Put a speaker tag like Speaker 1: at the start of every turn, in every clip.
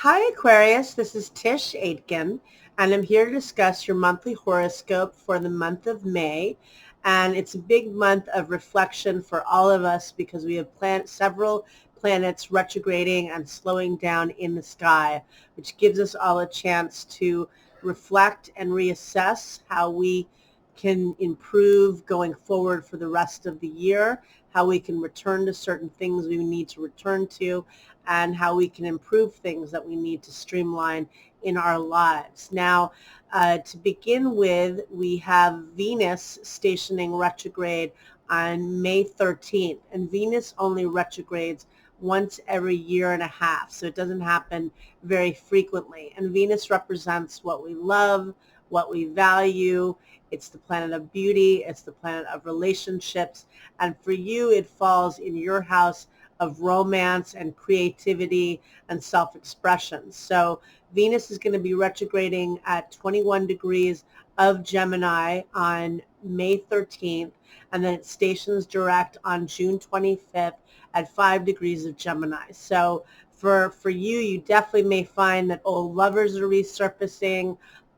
Speaker 1: Hi Aquarius, this is Tisch Aitken, and I'm here to discuss your monthly horoscope for the month of May. And it's a big month of reflection for all of us because we have several planets retrograding and slowing down in the sky, which gives us all a chance to reflect and reassess how we can improve going forward for the rest of the year, how we can return to certain things we need to return to, and how we can improve things that we need to streamline in our lives. Now, to begin with, we have Venus stationing retrograde on May 13th, and Venus only retrogrades once every year and a half, so it doesn't happen very frequently. And Venus represents what we love, what we value. It's the planet of beauty. It's the planet of relationships. And for you, it falls in your house of romance and creativity and self-expression. So Venus is going to be retrograding at 21 degrees of Gemini on May 13th, and then it stations direct on June 25th at 5 degrees of Gemini. So for you, you definitely may find that old lovers are resurfacing,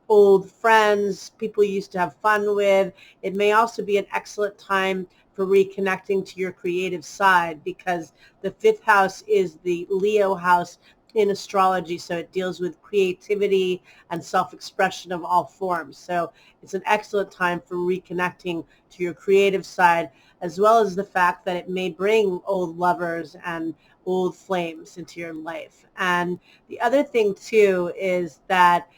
Speaker 1: old friends, people you used to have fun with. It may also be an excellent time for reconnecting to your creative side because the fifth house is the Leo house in astrology, so it deals with creativity and self-expression of all forms. So it's an excellent time for reconnecting to your creative side, as well as the fact that it may bring old lovers and old flames into your life. And the other thing too is that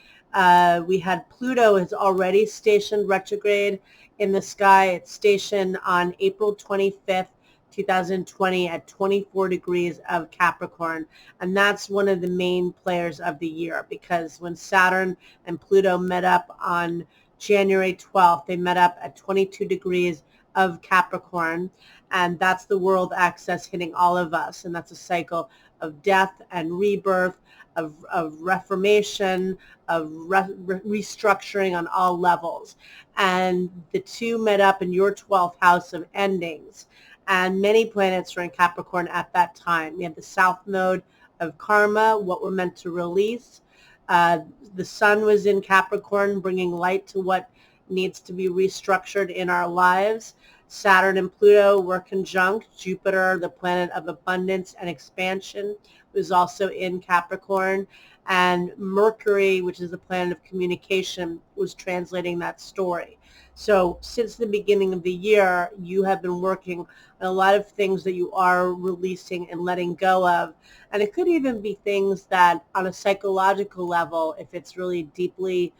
Speaker 1: we had Pluto has already stationed retrograde in the sky. It's stationed on April 25th, 2020 at 24 degrees of Capricorn. And that's one of the main players of the year because when Saturn and Pluto met up on January 12th, they met up at 22 degrees of Capricorn. And that's the world axis hitting all of us. And that's a cycle of death and rebirth, of reformation, of restructuring on all levels. And the two met up in your 12th house of endings. And many planets were in Capricorn at that time. We had the south node of karma, what we're meant to release. The sun was in Capricorn, bringing light to what needs to be restructured in our lives. Saturn and Pluto were conjunct. Jupiter, the planet of abundance and expansion, was also in Capricorn. And Mercury, which is the planet of communication, was translating that story. So since the beginning of the year, you have been working on a lot of things that you are releasing and letting go of. And it could even be things that on a psychological level, if it's really deeply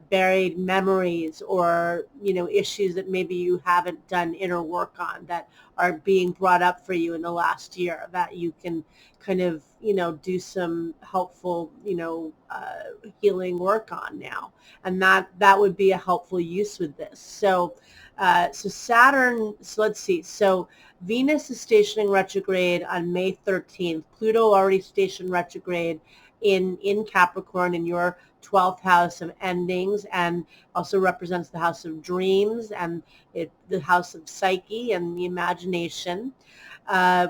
Speaker 1: buried memories or, issues that maybe you haven't done inner work on that are being brought up for you in the last year that you can kind of, do some helpful, healing work on now. And that would be a helpful use with this. So Saturn, so let's see. So Venus is stationing retrograde on May 13th. Pluto already stationed retrograde in Capricorn in your 12th house of endings, and also represents the house of dreams and the house of psyche and the imagination.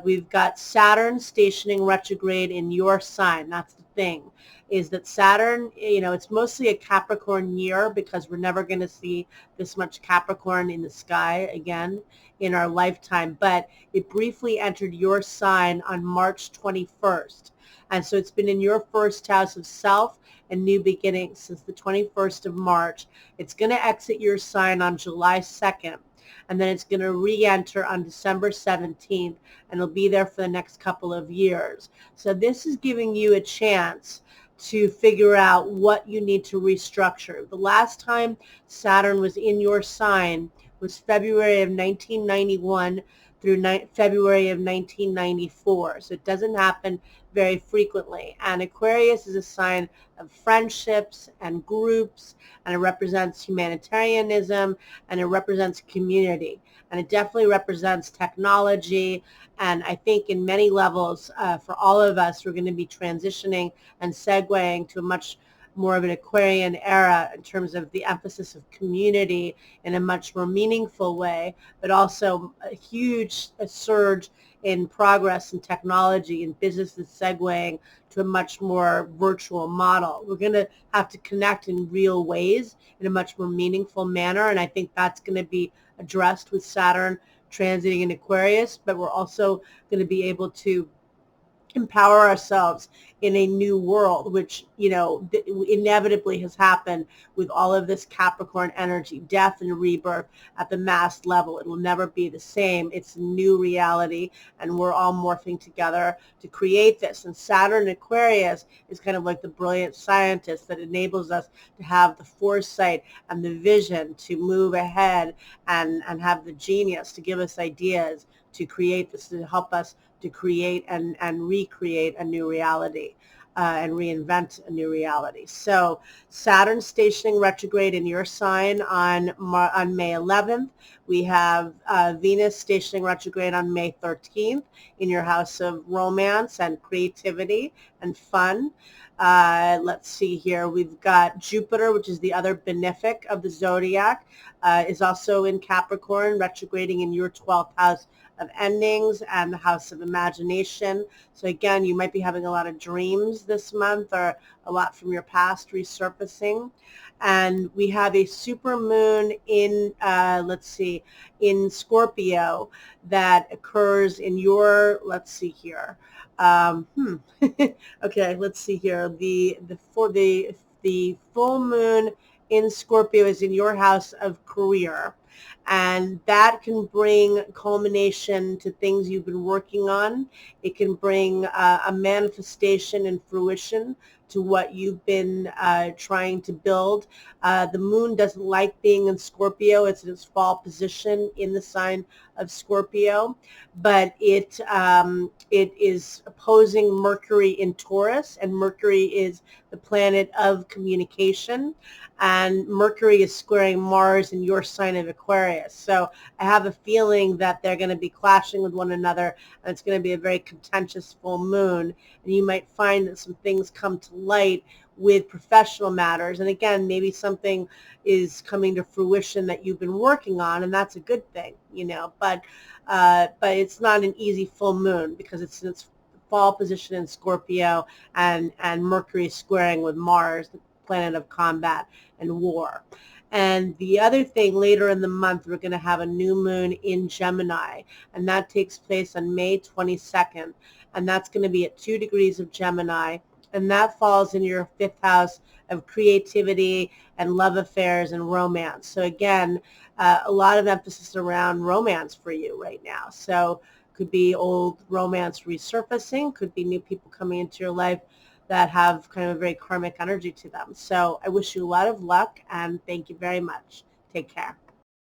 Speaker 1: We've got Saturn stationing retrograde in your sign. That's the thing, is that Saturn, it's mostly a Capricorn year because we're never going to see this much Capricorn in the sky again in our lifetime. But it briefly entered your sign on March 21st. And so it's been in your first house of self and new beginnings since the 21st of March. It's going to exit your sign on July 2nd. And then it's going to re-enter on December 17th, and it'll be there for the next couple of years. So this is giving you a chance to figure out what you need to restructure. The last time Saturn was in your sign was February of 1991 through February of 1994. So it doesn't happen very frequently. And Aquarius is a sign of friendships and groups, and it represents humanitarianism, and it represents community. And it definitely represents technology. And I think in many levels, for all of us, we're going to be transitioning and segueing to a much more of an Aquarian era in terms of the emphasis of community in a much more meaningful way, but also a huge surge in progress and technology and businesses segueing to a much more virtual model. We're going to have to connect in real ways in a much more meaningful manner, and I think that's going to be addressed with Saturn transiting in Aquarius, but we're also going to be able to empower ourselves in a new world, which, inevitably has happened with all of this Capricorn energy, death and rebirth at the mass level. It will never be the same. It's a new reality, and we're all morphing together to create this. And Saturn in Aquarius is kind of like the brilliant scientist that enables us to have the foresight and the vision to move ahead and have the genius to give us ideas to create this, to help us to create and recreate a new reality and reinvent a new reality. So Saturn stationing retrograde in your sign on May 11th. We have Venus stationing retrograde on May 13th in your house of romance and creativity and fun. Let's see here. We've got Jupiter, which is the other benefic of the zodiac, is also in Capricorn, retrograding in your 12th house of endings and the house of imagination. So again, you might be having a lot of dreams this month, or a lot from your past resurfacing. And we have a super moon in, in Scorpio that occurs in your, let's see here. Okay, let's see here. The full moon in Scorpio is in your house of career, and that can bring culmination to things you've been working on. It can bring a manifestation and fruition to what you've been trying to build. The moon doesn't like being in Scorpio. It's in its fall position in the sign of Scorpio, but it is opposing Mercury in Taurus, and Mercury is the planet of communication, and Mercury is squaring Mars in your sign of Aquarius. So I have a feeling that they're going to be clashing with one another, and it's going to be a very contentious full moon, and you might find that some things come to light with professional matters. And again, maybe something is coming to fruition that you've been working on, and that's a good thing, but it's not an easy full moon because it's in its fall position in Scorpio, and Mercury squaring with Mars, the planet of combat and war. And the other thing, later in the month, we're going to have a new moon in Gemini, and that takes place on May 22nd, and that's going to be at 2 degrees of Gemini, and that falls in your 5th house of creativity and love affairs and romance. So again, a lot of emphasis around romance for you right now. So could be old romance resurfacing, could be new people coming into your life that have kind of a very karmic energy to them. So I wish you a lot of luck, and thank you very much. Take care.